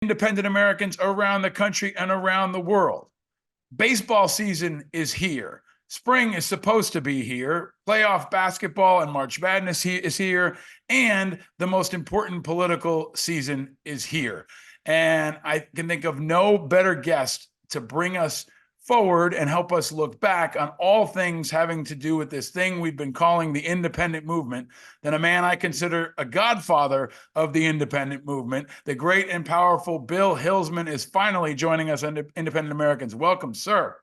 independent Americans around the country and around the world. Baseball season is here. Spring is supposed to be here. Playoff basketball and March Madness is here. And the most important political season is here. And I can think of no better guest to bring us forward and help us look back on all things having to do with this thing we've been calling the independent movement than a man I consider a godfather of the independent movement. The great and powerful Bill Hillsman is finally joining us on Independent Americans. Welcome, sir.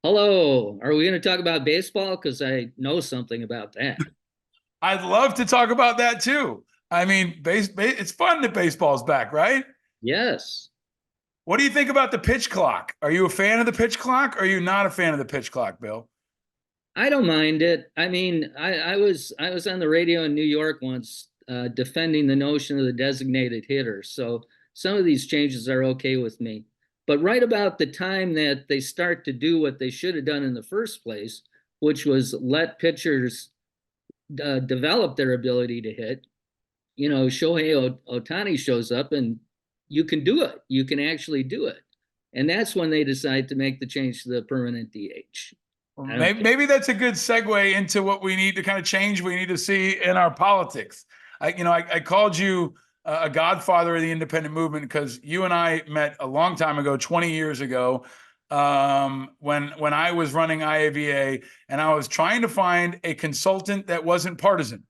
Hello. Are we going to talk about baseball? Because I know something about that. I'd love to talk about that too. I mean, it's fun that baseball's back, right? Yes. What do you think about the pitch clock? Are you a fan of the pitch clock or are you not a fan of the pitch clock, Bill? I don't mind it. I mean, I was on the radio in New York once defending the notion of the designated hitter. So some of these changes are okay with me. But right about the time that they start to do what they should have done in the first place, which was let pitchers develop their ability to hit, Shohei Ohtani shows up and you can do it. You can actually do it. And that's when they decide to make the change to the permanent DH. Maybe that's a good segue into what we need to kind of change. We need to see in our politics. I called you a godfather of the independent movement because you and I met a long time ago, 20 years ago, when I was running IAVA, and I was trying to find a consultant that wasn't partisan.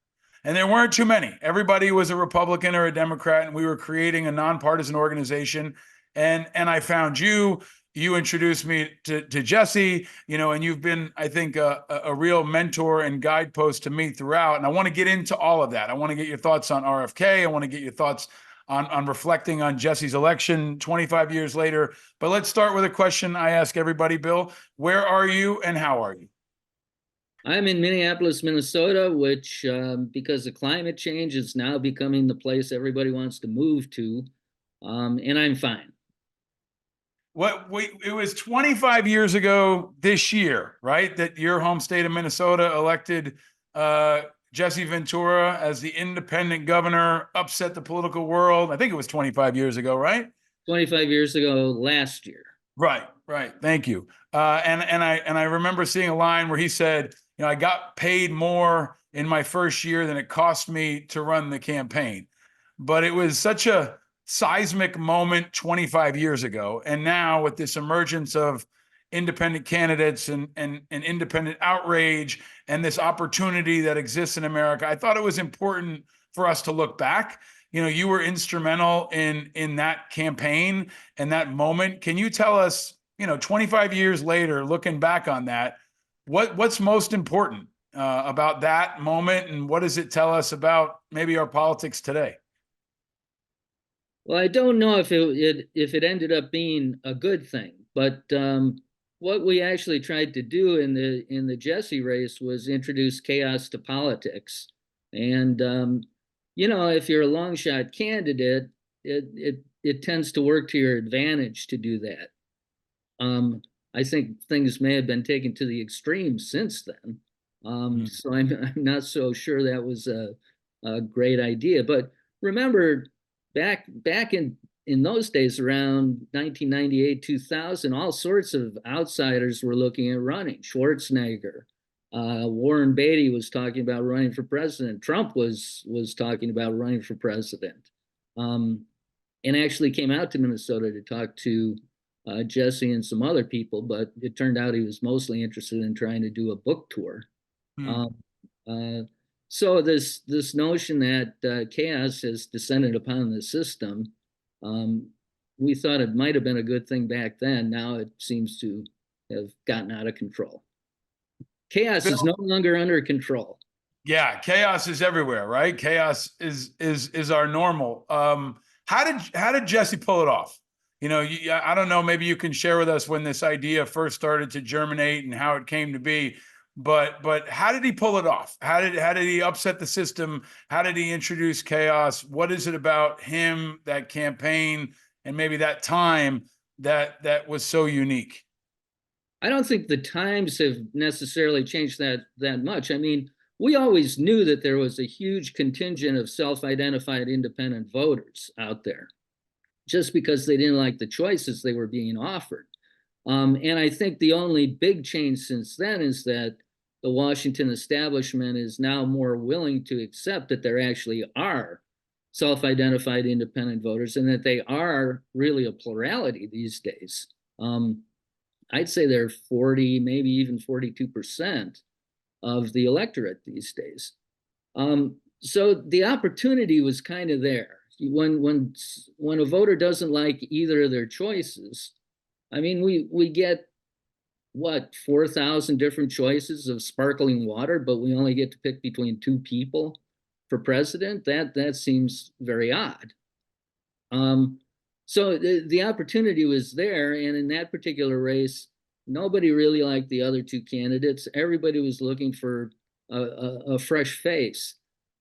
And there weren't too many. Everybody was a Republican or a Democrat, and we were creating a nonpartisan organization. And I found you. You introduced me to Jesse, and you've been, I think, a real mentor and guidepost to me throughout. And I want to get into all of that. I want to get your thoughts on RFK. I want to get your thoughts on reflecting on Jesse's election 25 years later. But let's start with a question I ask everybody, Bill. Where are you and how are you? I'm in Minneapolis, Minnesota, which, because of climate change, is now becoming the place everybody wants to move to. And I'm fine. It was 25 years ago this year, right? That your home state of Minnesota elected Jesse Ventura as the independent governor, upset the political world. I think it was 25 years ago, right? 25 years ago last year. Right. Thank you. And I remember seeing a line where he said, I got paid more in my first year than it cost me to run the campaign. But it was such a seismic moment 25 years ago. And now with this emergence of independent candidates and independent outrage and this opportunity that exists in America, I thought it was important for us to look back. You were instrumental in that campaign and that moment. Can you tell us, 25 years later, looking back on that, what's most important about that moment, and what does it tell us about maybe our politics today? Well, I don't know if it ended up being a good thing, but what we actually tried to do in the Jesse race was introduce chaos to politics. And if you're a long shot candidate, it tends to work to your advantage to do that. I think things may have been taken to the extreme since then. So I'm not so sure that was a great idea. But remember, back in those days, around 1998, 2000, all sorts of outsiders were looking at running. Schwarzenegger, Warren Beatty was talking about running for president. Trump was talking about running for president, and actually came out to Minnesota to talk to Jesse and some other people. But it turned out he was mostly interested in trying to do a book tour. So this notion that chaos has descended upon the system, we thought it might have been a good thing back then. Now it seems to have gotten out of control. Chaos is no longer under control. Yeah, chaos is everywhere, right? Chaos is our normal. How did Jesse pull it off? I don't know. Maybe you can share with us when this idea first started to germinate and how it came to be. But how did he pull it off? How did he upset the system? How did he introduce chaos? What is it about him, that campaign, and maybe that time that was so unique? I don't think the times have necessarily changed that much. I mean, we always knew that there was a huge contingent of self-identified independent voters out there. just because they didn't like the choices they were being offered. And I think the only big change since then is that the Washington establishment is now more willing to accept that there actually are self-identified independent voters and that they are really a plurality these days. I'd say they're 40, maybe even 42% of the electorate these days. So the opportunity was kind of there. When a voter doesn't like either of their choices, I mean, we get what, 4,000 different choices of sparkling water, but we only get to pick between two people for president. That seems very odd. So the opportunity was there, and in that particular race, nobody really liked the other two candidates. Everybody was looking for a fresh face.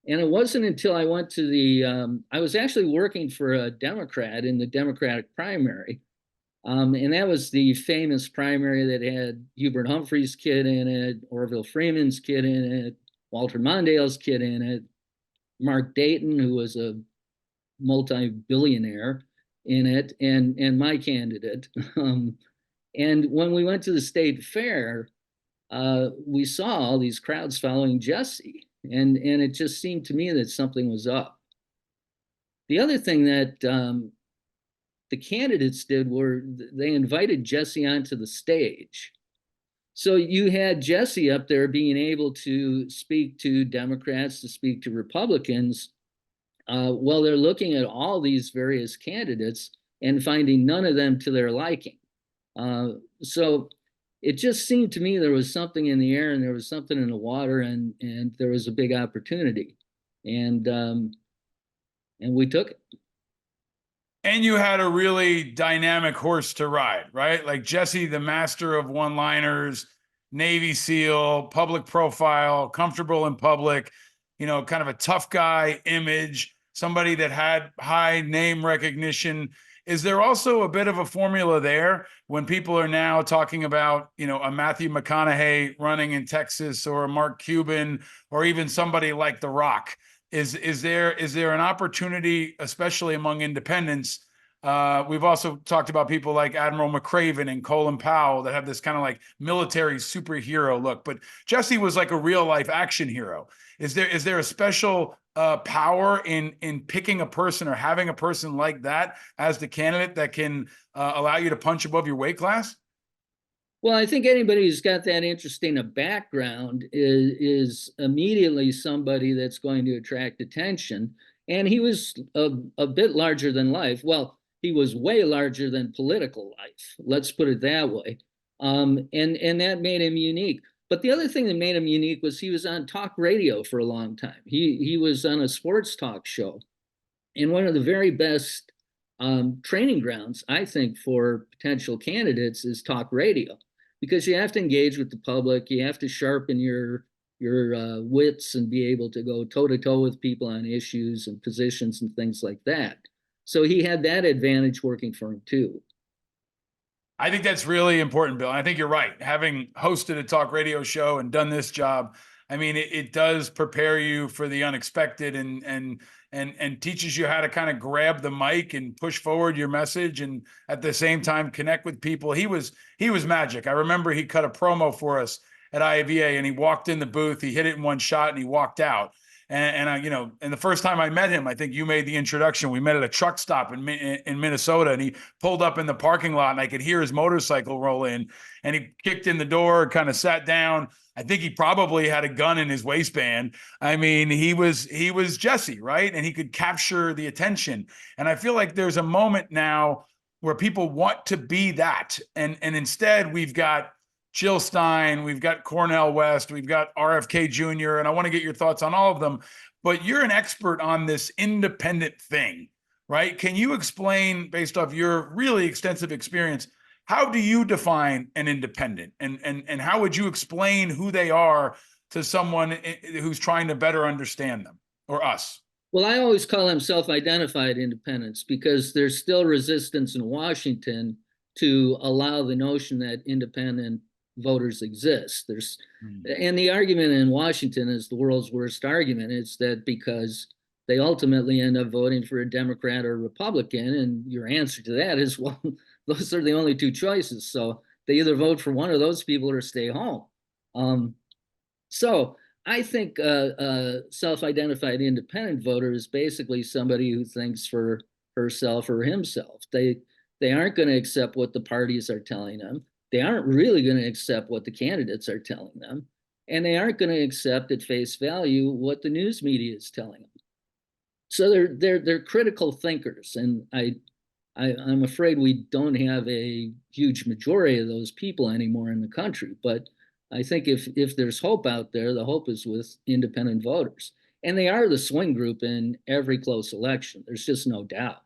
And it wasn't until I went to I was actually working for a Democrat in the Democratic primary. And that was the famous primary that had Hubert Humphrey's kid in it, Orville Freeman's kid in it, Walter Mondale's kid in it, Mark Dayton, who was a multi-billionaire in it, and my candidate. And when we went to the state fair, we saw all these crowds following Jesse, and it just seemed to me that something was up. The other thing that the candidates did were they invited Jesse onto the stage. So you had Jesse up there being able to speak to Democrats, to speak to Republicans, while they're looking at all these various candidates and finding none of them to their liking. So it just seemed to me there was something in the air and there was something in the water, and there was a big opportunity, and we took it. And you had a really dynamic horse to ride, right? Like Jesse, the master of one-liners, Navy SEAL, public profile, comfortable in public, you know, kind of a tough guy image, somebody that had high name recognition. Is there also a bit of a formula there when people are now talking about, you know, a Matthew McConaughey running in Texas, or a Mark Cuban, or even somebody like The Rock? Is there an opportunity, especially among independents? We've also talked about people like Admiral McCraven and Colin Powell that have this kind of like military superhero look, but Jesse was like a real life action hero. Is there a special power in picking a person or having a person like that as the candidate that can allow you to punch above your weight class? Well, I think anybody who's got that interesting a background is immediately somebody that's going to attract attention. And he was a bit larger than life. Well, he was way larger than political life. Let's put it that way. And that made him unique. But the other thing that made him unique was he was on talk radio for a long time. He was on a sports talk show. And one of the very best training grounds, I think, for potential candidates is talk radio, because you have to engage with the public, you have to sharpen your wits and be able to go toe to toe with people on issues and positions and things like that. So he had that advantage working for him too. I think that's really important, Bill. And I think you're right. Having hosted a talk radio show and done this job, I mean, it does prepare you for the unexpected, and teaches you how to kind of grab the mic and push forward your message, and at the same time connect with people. He was magic. I remember he cut a promo for us at IAVA, and he walked in the booth, he hit it in one shot, and he walked out. And I, you know, and the first time I met him, I think you made the introduction. We met at a truck stop in Minnesota, and he pulled up in the parking lot, and I could hear his motorcycle roll in, and he kicked in the door, kind of sat down. I think he probably had a gun in his waistband. I mean, he was Jesse, right? And he could capture the attention. And I feel like there's a moment now where people want to be that, and instead we've got Jill Stein, we've got Cornel West, we've got RFK Jr., and I want to get your thoughts on all of them. But you're an expert on this independent thing, right? Can you explain, based off your really extensive experience, how do you define an independent, and how would you explain who they are to someone who's trying to better understand them or us? Well, I always call them self-identified independents, because there's still resistance in Washington to allow the notion that independent voters exist. And the argument in Washington is the world's worst argument. It's that because they ultimately end up voting for a Democrat or Republican. And your answer to that is, well, those are the only two choices. So they either vote for one of those people or stay home. Um, so I think self-identified independent voter is basically somebody who thinks for herself or himself. They aren't going to accept what the parties are telling them. They aren't really going to accept what the candidates are telling them, and they aren't going to accept at face value what the news media is telling them. So they're critical thinkers, and I'm afraid we don't have a huge majority of those people anymore in the country. But I think if there's hope out there, the hope is with independent voters. And they are the swing group in every close election. There's just no doubt.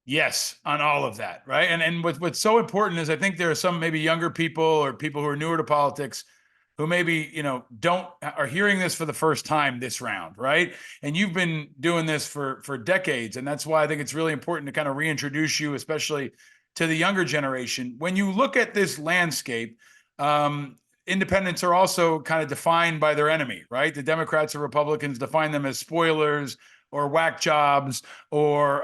Yes, on all of that, right? And what's so important is I think there are some maybe younger people or people who are newer to politics who maybe, don't are hearing this for the first time this round, right? And you've been doing this for decades, and that's why I think it's really important to kind of reintroduce you, especially to the younger generation. When you look at this landscape, independents are also kind of defined by their enemy, right? The Democrats and Republicans define them as spoilers or whack jobs or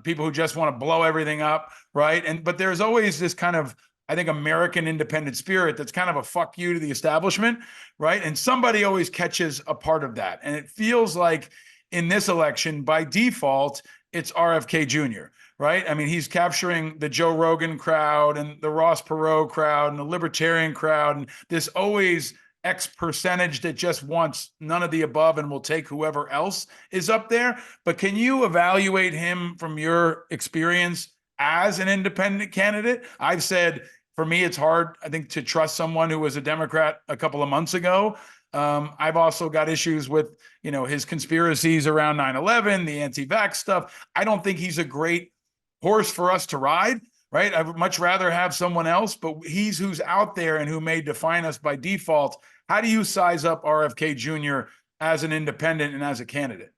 people who just want to blow everything up, right? But there's always this kind of, I think, American independent spirit that's kind of a fuck you to the establishment, right? And somebody always catches a part of that. And it feels like in this election, by default, it's RFK Jr., right? I mean, he's capturing the Joe Rogan crowd and the Ross Perot crowd and the libertarian crowd. And this always X percentage that just wants none of the above and will take whoever else is up there. But can you evaluate him from your experience as an independent candidate? I've said for me, it's hard, I think, to trust someone who was a Democrat a couple of months ago. I've also got issues with, his conspiracies around 9/11, the anti-vax stuff. I don't think he's a great horse for us to ride, right? I would much rather have someone else, but he's who's out there and who may define us by default. How do you size up RFK Jr. as an independent and as a candidate?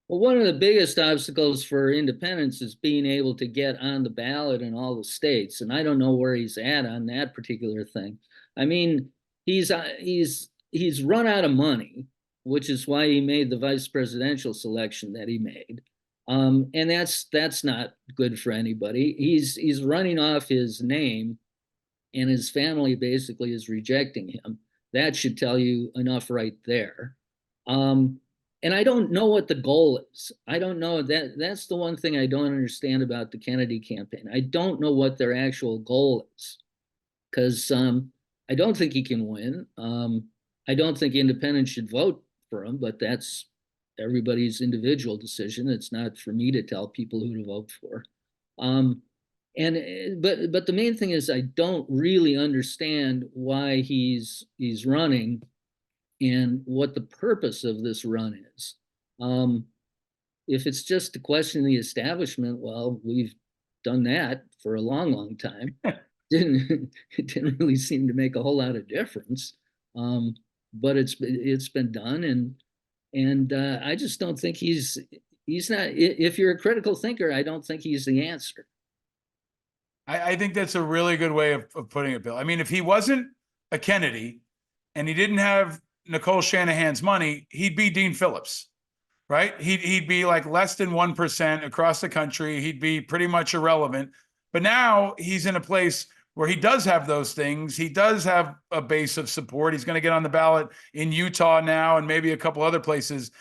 Well, one of the biggest obstacles for independence is being able to get on the ballot in all the states, and I don't know where he's at on that particular thing. I mean, he's run out of money, which is why he made the vice presidential selection that he made, and that's not good for anybody. He's running off his name, and his family basically is rejecting him. That should tell you enough right there. And I don't know what the goal is. I don't know that. That's the one thing I don't understand about the Kennedy campaign. I don't know what their actual goal is, because I don't think he can win. I don't think independents should vote for him, but that's everybody's individual decision. It's not for me to tell people who to vote for. Um, but the main thing is I don't really understand why he's running and what the purpose of this run is. Um, if it's just a question of the establishment, well, we've done that for a long, long time. It didn't really seem to make a whole lot of difference, but it's been done, and I just don't think he's not. If you're a critical thinker, I don't think he's the answer. I think that's a really good way of putting it, Bill. I mean, if he wasn't a Kennedy and he didn't have Nicole Shanahan's money, he'd be Dean Phillips, right? He'd be like less than 1% across the country. He'd be pretty much irrelevant. But now he's in a place where he does have those things. He does have a base of support. He's going to get on the ballot in Utah now and maybe a couple other places.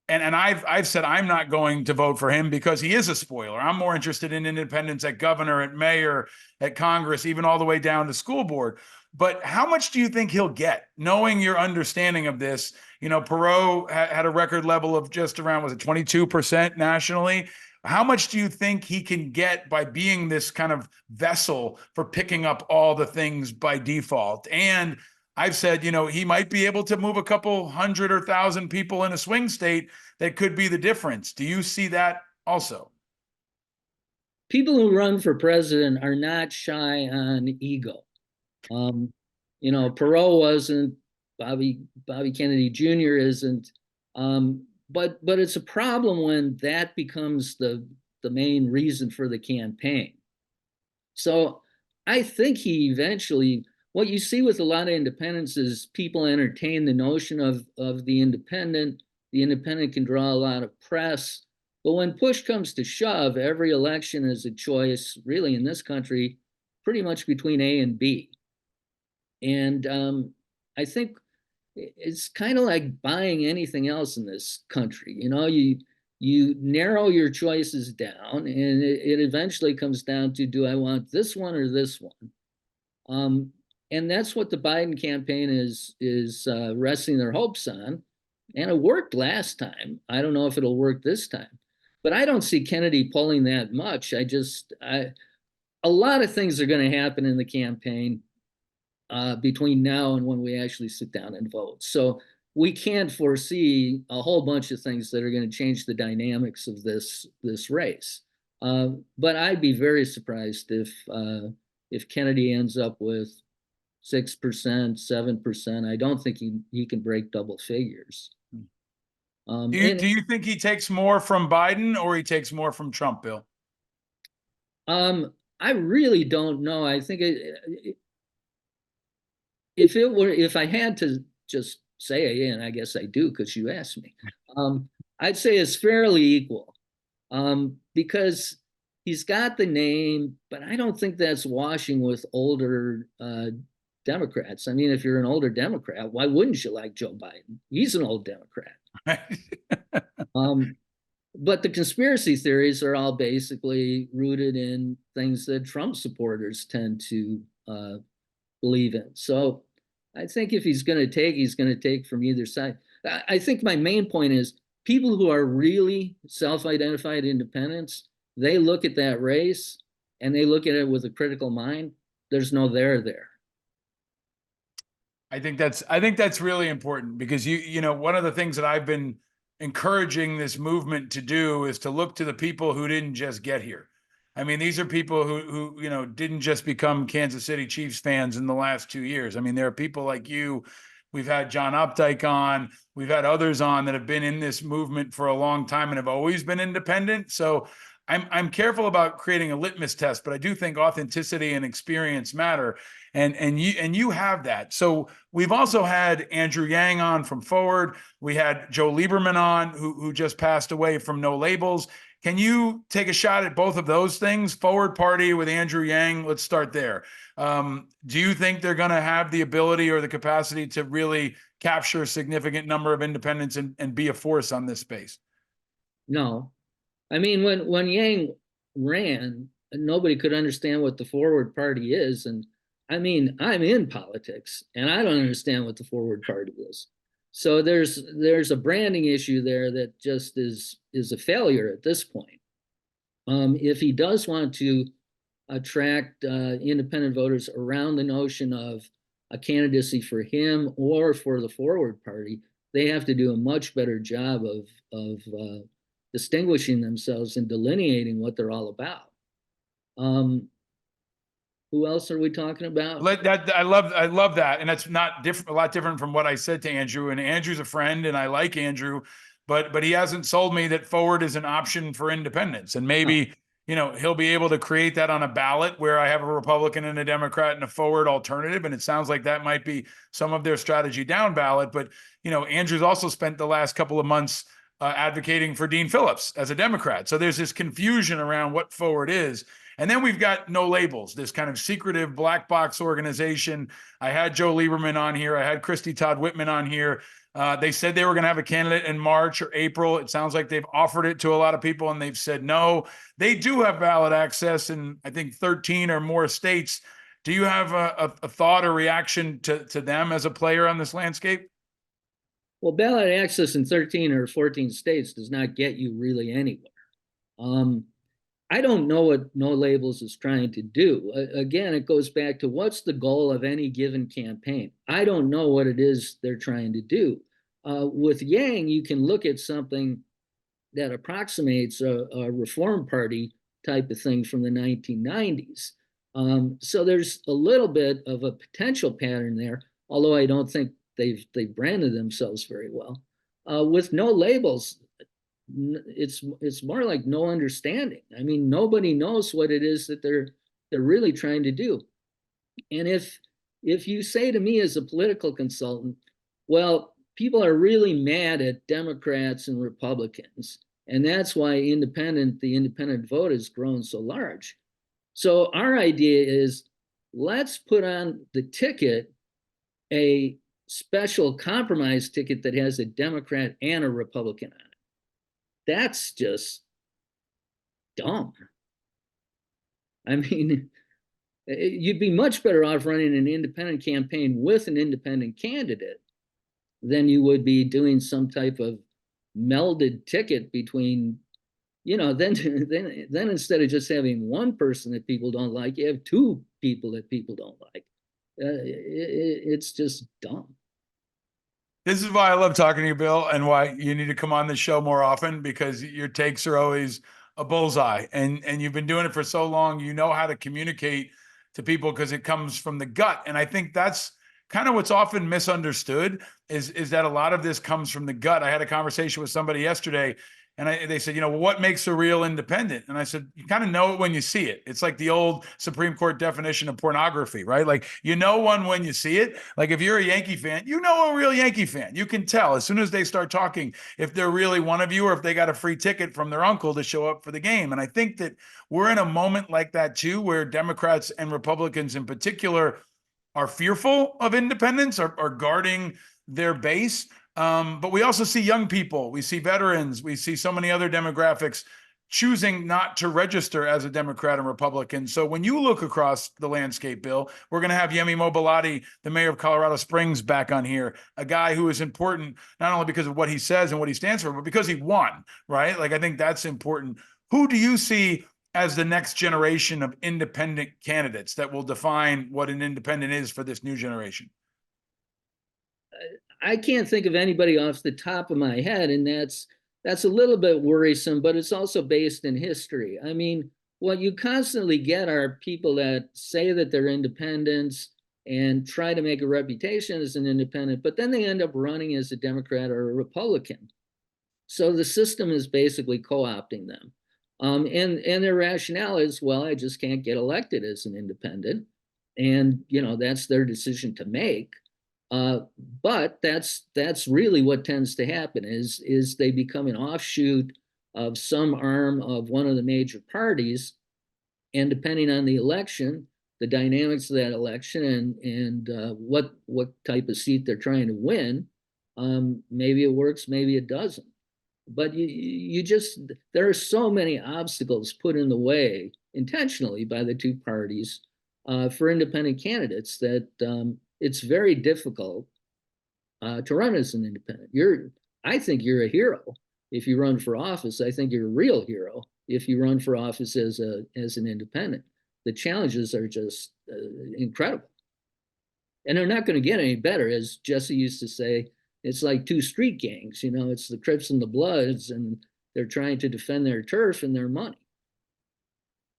And I've said I'm not going to vote for him because he is a spoiler. I'm more interested in independents at governor, at mayor, at Congress, even all the way down to school board. But how much do you think he'll get, knowing your understanding of this? Perot had a record level of just around, was it 22% nationally? How much do you think he can get by being this kind of vessel for picking up all the things by default? And I've said, he might be able to move a couple hundred or thousand people in a swing state that could be the difference. Do you see that also? People who run for president are not shy on ego. Um, Perot wasn't, Bobby Kennedy Jr. isn't, but it's a problem when that becomes the main reason for the campaign. So I think he eventually what you see with a lot of independents is people entertain the notion of the independent. The independent can draw a lot of press. But when push comes to shove, every election is a choice, really, in this country, pretty much between A and B. And I think it's kind of like buying anything else in this country. You narrow your choices down, and it eventually comes down to, do I want this one or this one? And that's what the Biden campaign is resting their hopes on. And it worked last time. I don't know if it'll work this time, but I don't see Kennedy pulling that much. A lot of things are going to happen in the campaign between now and when we actually sit down and vote. So we can't foresee a whole bunch of things that are going to change the dynamics of this race. But I'd be very surprised if Kennedy ends up with 6%, 7%. I don't think he can break double figures. Do you think he takes more from Biden or he takes more from Trump, Bill? I really don't know. I think if I had to just say, and I guess I do because you asked me, I'd say it's fairly equal, because he's got the name, but I don't think that's washing with older Democrats. I mean, if you're an older Democrat, why wouldn't you like Joe Biden? He's an old Democrat. But the conspiracy theories are all basically rooted in things that Trump supporters tend to believe in. So I think if he's going to take, he's going to take from either side. I think my main point is people who are really self-identified independents, they look at that race and they look at it with a critical mind. There's no there. I think that's really important because one of the things that I've been encouraging this movement to do is to look to the people who didn't just get here. I mean, these are people who didn't just become Kansas City Chiefs fans in the last 2 years. I mean, there are people like you. We've had John Updike on. We've had others on that have been in this movement for a long time and have always been independent. So I'm careful about creating a litmus test, but I do think authenticity and experience matter. And you have that. So we've also had Andrew Yang on from Forward. We had Joe Lieberman on, who just passed away, from No Labels. Can you take a shot at both of those things? Forward Party with Andrew Yang, let's start there. Do you think they're going to have the ability or the capacity to really capture a significant number of independents and be a force on this space? No. I mean, when Yang ran, nobody could understand what the Forward Party is. And I mean, I'm in politics and I don't understand what the Forward Party is. So there's a branding issue there that just is a failure at this point. If he does want to attract independent voters around the notion of a candidacy for him or for the Forward Party, they have to do a much better job of distinguishing themselves and delineating what they're all about. Who else are we talking about? I love that, and that's not a lot different from what I said to Andrew. And Andrew's a friend, and I like Andrew, but he hasn't sold me that Forward is an option for independents. And maybe he'll be able to create that on a ballot where I have a Republican and a Democrat and a Forward alternative. And it sounds like that might be some of their strategy down ballot. But Andrew's also spent the last couple of months advocating for Dean Phillips as a Democrat. So there's this confusion around what Forward is. And then we've got No Labels, this kind of secretive black box organization. I had Joe Lieberman on here. I had Christy Todd Whitman on here. They said they were going to have a candidate in March or April. It sounds like they've offered it to a lot of people and they've said no. They do have ballot access in, I think, 13 or more states. Do you have a thought or reaction to them as a player on this landscape? Well, ballot access in 13 or 14 states does not get you really anywhere. I don't know what No Labels is trying to do. Again, it goes back to what's the goal of any given campaign. I don't know what it is they're trying to do. With Yang, you can look at something that approximates a Reform Party type of thing from the 1990s. So there's a little bit of a potential pattern there, although I don't think they've branded themselves very well. With No Labels, it's more like no understanding. I mean, nobody knows what it is that they're really trying to do. And if if you say to me as a political consultant, well, people are really mad at Democrats and Republicans, and that's why the independent vote has grown so large. So our idea is, let's put on the ticket a special compromise ticket that has a Democrat and a Republican on it. That's just dumb. I mean, you'd be much better off running an independent campaign with an independent candidate than you would be doing some type of melded ticket between, then instead of just having one person that people don't like, you have two people that people don't like. It's just dumb. This is why I love talking to you, Bill, and why you need to come on the show more often, because your takes are always a bullseye, and you've been doing it for so long. You know how to communicate to people because it comes from the gut. And I think that's kind of what's often misunderstood is that a lot of this comes from the gut. I had a conversation with somebody yesterday, and they said, well, what makes a real independent? And I said, you kind of know it when you see it. It's like the old Supreme Court definition of pornography, right? Like, one when you see it. Like, if you're a Yankee fan, you know a real Yankee fan. You can tell as soon as they start talking if they're really one of you or if they got a free ticket from their uncle to show up for the game. And I think that we're in a moment like that too, where Democrats and Republicans in particular are fearful of independence, are guarding their base. But we also see young people, we see veterans, we see so many other demographics choosing not to register as a Democrat and Republican. So when you look across the landscape, Bill, we're going to have Yemi Mobilati, the mayor of Colorado Springs, back on here, a guy who is important not only because of what he says and what he stands for, but because he won, right? Like, I think that's important. Who do you see as the next generation of independent candidates that will define what an independent is for this new generation? I can't think of anybody off the top of my head, and that's a little bit worrisome, but it's also based in history. I mean, what you constantly get are people that say that they're independents and try to make a reputation as an independent, but then they end up running as a Democrat or a Republican. So the system is basically co-opting them. And their rationale is, well, I just can't get elected as an independent. And, that's their decision to make. But that's really what tends to happen is they become an offshoot of some arm of one of the major parties, and depending on the election, the dynamics of that election, and what type of seat they're trying to win, maybe it works, maybe it doesn't. But you just, there are so many obstacles put in the way intentionally by the two parties for independent candidates that it's very difficult to run as an independent. I think you're a hero if you run for office. I think you're a real hero if you run for office as an independent. The challenges are just incredible, and they're not going to get any better. As Jesse used to say, it's like two street gangs. It's the Crips and the Bloods, and they're trying to defend their turf and their money.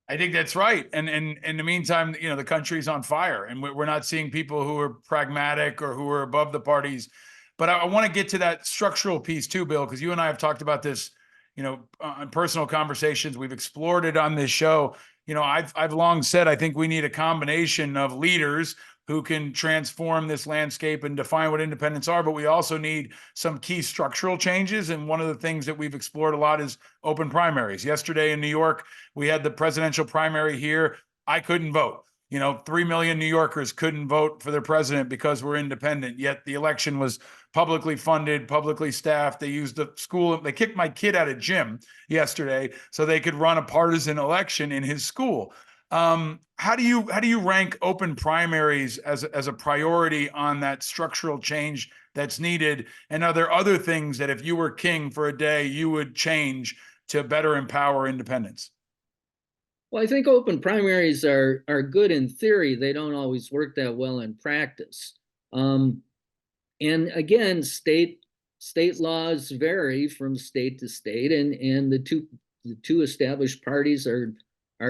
I think that's right. And in the meantime, the country's on fire, and we're not seeing people who are pragmatic or who are above the parties. But I want to get to that structural piece too, Bill, because you and I have talked about this, on personal conversations. We've explored it on this show. I've long said I think we need a combination of leaders who can transform this landscape and define what independents are, but we also need some key structural changes. And one of the things that we've explored a lot is open primaries. Yesterday in New York, we had the presidential primary here. I couldn't vote. 3 million New Yorkers couldn't vote for their president because we're independent, yet the election was publicly funded, publicly staffed. They used the school. They kicked my kid out of gym yesterday so they could run a partisan election in his school. How do you rank open primaries as a priority on that structural change that's needed? And are there other things that if you were king for a day, you would change to better empower independents? Well, I think open primaries are good in theory. They don't always work that well in practice. And again, state laws vary from state to state, and the two established parties are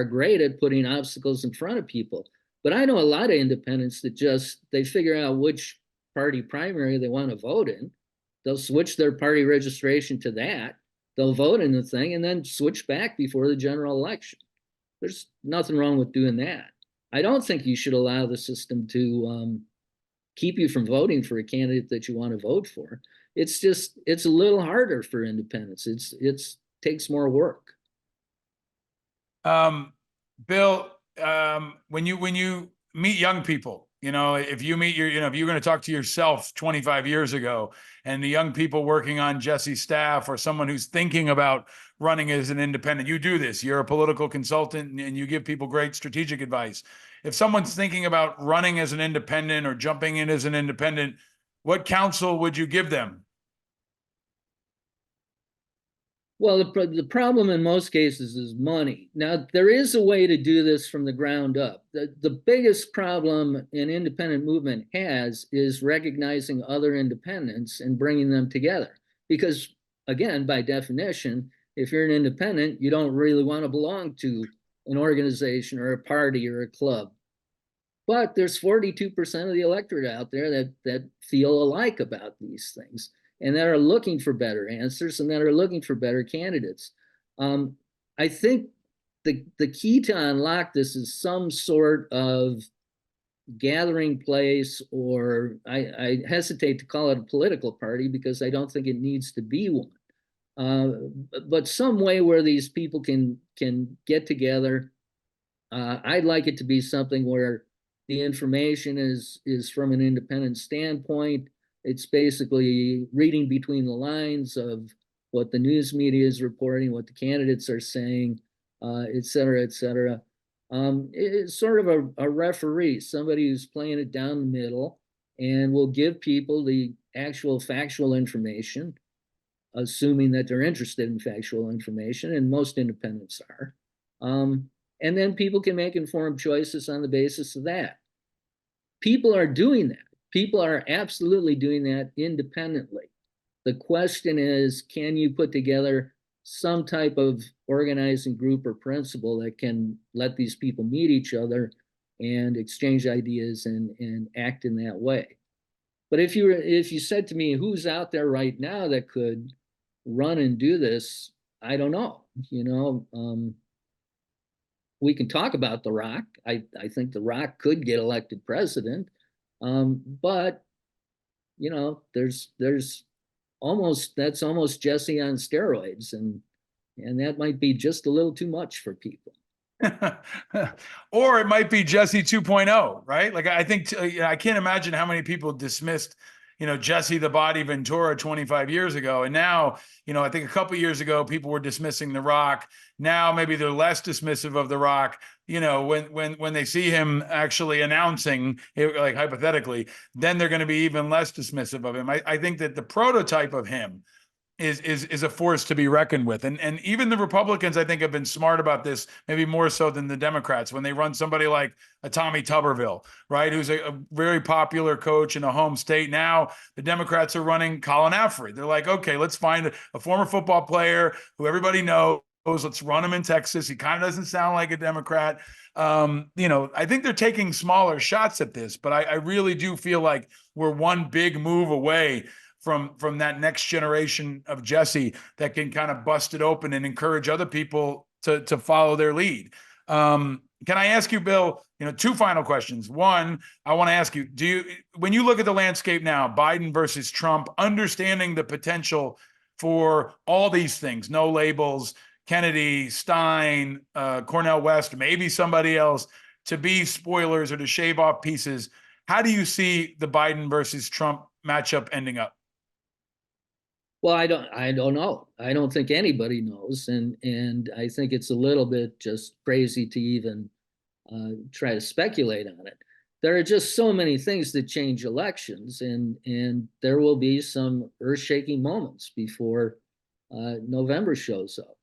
great at putting obstacles in front of people. But I know a lot of independents that they figure out which party primary they want to vote in. They'll switch their party registration to that. They'll vote in the thing and then switch back before the general election. There's nothing wrong with doing that. I don't think you should allow the system to keep you from voting for a candidate that you want to vote for. It's just, it's a little harder for independents. It's takes more work. Bill, when you meet young people, if you meet if you're going to talk to yourself 25 years ago, and the young people working on Jesse's staff, or someone who's thinking about running as an independent, you do this. You're a political consultant and you give people great strategic advice. If someone's thinking about running as an independent or jumping in as an independent, what counsel would you give them? Well, the problem in most cases is money. Now, there is a way to do this from the ground up. The biggest problem an independent movement has is recognizing other independents and bringing them together. Because, again, by definition, if you're an independent, you don't really want to belong to an organization or a party or a club. But there's 42% of the electorate out there that feel alike about these things, and that are looking for better answers and that are looking for better candidates. I think the key to unlock this is some sort of gathering place, or I hesitate to call it a political party because I don't think it needs to be one. But some way where these people can get together. I'd like it to be something where the information is from an independent standpoint. It's basically reading between the lines of what the news media is reporting, what the candidates are saying, et cetera, et cetera. It's sort of a referee, somebody who's playing it down the middle and will give people the actual factual information, assuming that they're interested in factual information, and most independents are. And then people can make informed choices on the basis of that. People are doing that. People are absolutely doing that independently. The question is, can you put together some type of organizing group or principle that can let these people meet each other and exchange ideas and act in that way? But if you said to me, who's out there right now that could run and do this, I don't know. We can talk about The Rock. I think The Rock could get elected president. But there's that's almost Jesse on steroids, and that might be just a little too much for people. Or it might be Jesse 2.0, right? Like, I think I can't imagine how many people dismissed Jesse the Body Ventura 25 years ago. And now, I think a couple of years ago, people were dismissing The Rock. Now, maybe they're less dismissive of The Rock, when they see him actually announcing it, like hypothetically, then they're going to be even less dismissive of him. I think that the prototype of him is a force to be reckoned with. And even the Republicans, I think, have been smart about this, maybe more so than the Democrats, when they run somebody like a Tommy Tuberville, right, who's a very popular coach in a home state. Now the Democrats are running Colin Affrey. They're like, okay, let's find a former football player who everybody knows. Let's run him in Texas. He kind of doesn't sound like a Democrat. I think they're taking smaller shots at this, but I really do feel like we're one big move away from that next generation of Jesse that can kind of bust it open and encourage other people to follow their lead. Can I ask you, Bill, two final questions? One, I want to ask you, when you look at the landscape now, Biden versus Trump, understanding the potential for all these things, no labels, Kennedy, Stein, Cornel West, maybe somebody else, to be spoilers or to shave off pieces, how do you see the Biden versus Trump matchup ending up? Well, I don't know. I don't think anybody knows, and I think it's a little bit just crazy to even try to speculate on it. There are just so many things that change elections, and there will be some earth-shaking moments before November shows up.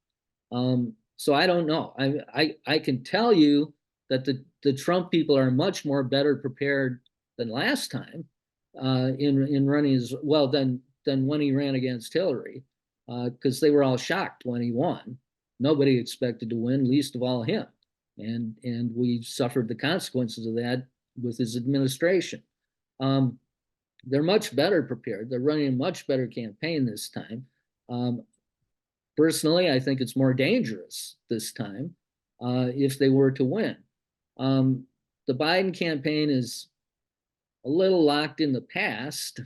So I don't know. I can tell you that the Trump people are much more better prepared than last time in running as well than when he ran against Hillary, because they were all shocked when he won. Nobody expected to win, least of all him, and we suffered the consequences of that with his administration. They're much better prepared. They're running a much better campaign this time. Personally, I think it's more dangerous this time if they were to win. the Biden campaign is a little locked in the past.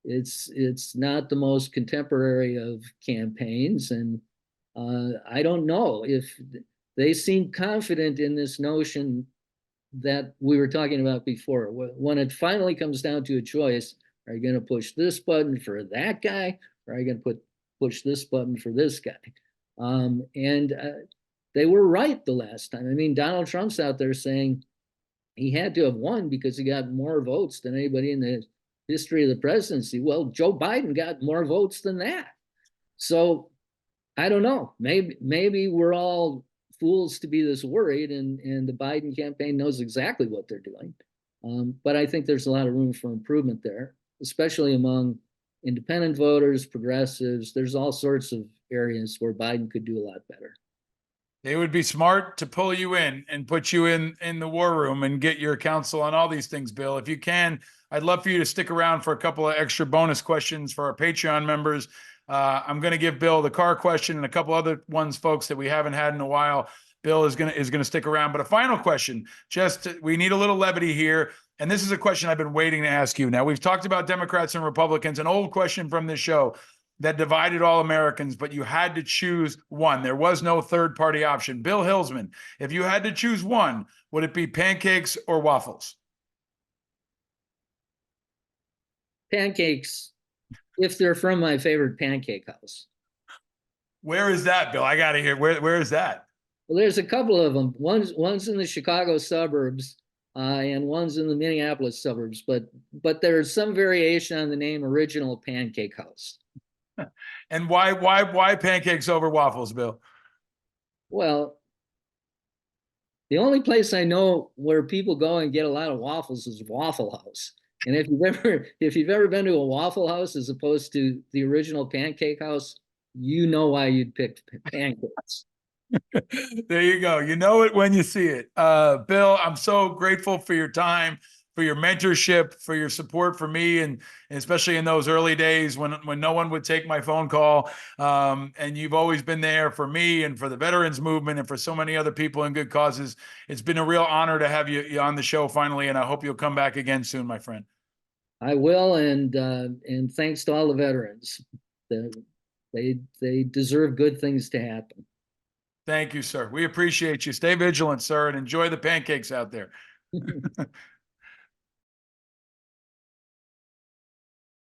It's not the most contemporary of campaigns, and I don't know if they seem confident in this notion that we were talking about before. When it finally comes down to a choice, are you going to push this button for that guy, or are you going to push this button for this guy? And they were right the last time. I mean, Donald Trump's out there saying he had to have won because he got more votes than anybody in the history of the presidency. Well, Joe Biden got more votes than that. So I don't know. Maybe we're all fools to be this worried, and the Biden campaign knows exactly what they're doing. But I think there's a lot of room for improvement there, especially among independent voters, progressives. There's all sorts of areas where Biden could do a lot better. They would be smart to pull you in and put you in the war room and get your counsel on all these things, Bill. If you can, I'd love for you to stick around for a couple of extra bonus questions for our Patreon members. I'm going to give Bill the car question and a couple other ones, folks, that we haven't had in a while. Bill is going to stick around. But a final question, we need a little levity here. And this is a question I've been waiting to ask you. Now, we've talked about Democrats and Republicans, an old question from this show that divided all Americans, but you had to choose one. There was no third party option. Bill Hillsman, if you had to choose one, would it be pancakes or waffles? Pancakes, if they're from my favorite pancake house. Where is that, Bill? I got to hear. Where is that? Well, there's a couple of them. One's in the Chicago suburbs, and one's in the Minneapolis suburbs. But there's some variation on the name Original Pancake House. And why pancakes over waffles, Bill? Well, the only place I know where people go and get a lot of waffles is Waffle House. And if you've ever been to a Waffle House as opposed to the Original Pancake House, you know why you'd pick pancakes. There you go. You know it when you see it. Bill, I'm so grateful for your time, for your mentorship, for your support for me, and especially in those early days when no one would take my phone call. And you've always been there for me and for the veterans movement and for so many other people and good causes. It's been a real honor to have you on the show finally, and I hope you'll come back again soon, my friend. I will, and thanks to all the veterans. They deserve good things to happen. Thank you, sir. We appreciate you. Stay vigilant, sir, and enjoy the pancakes out there.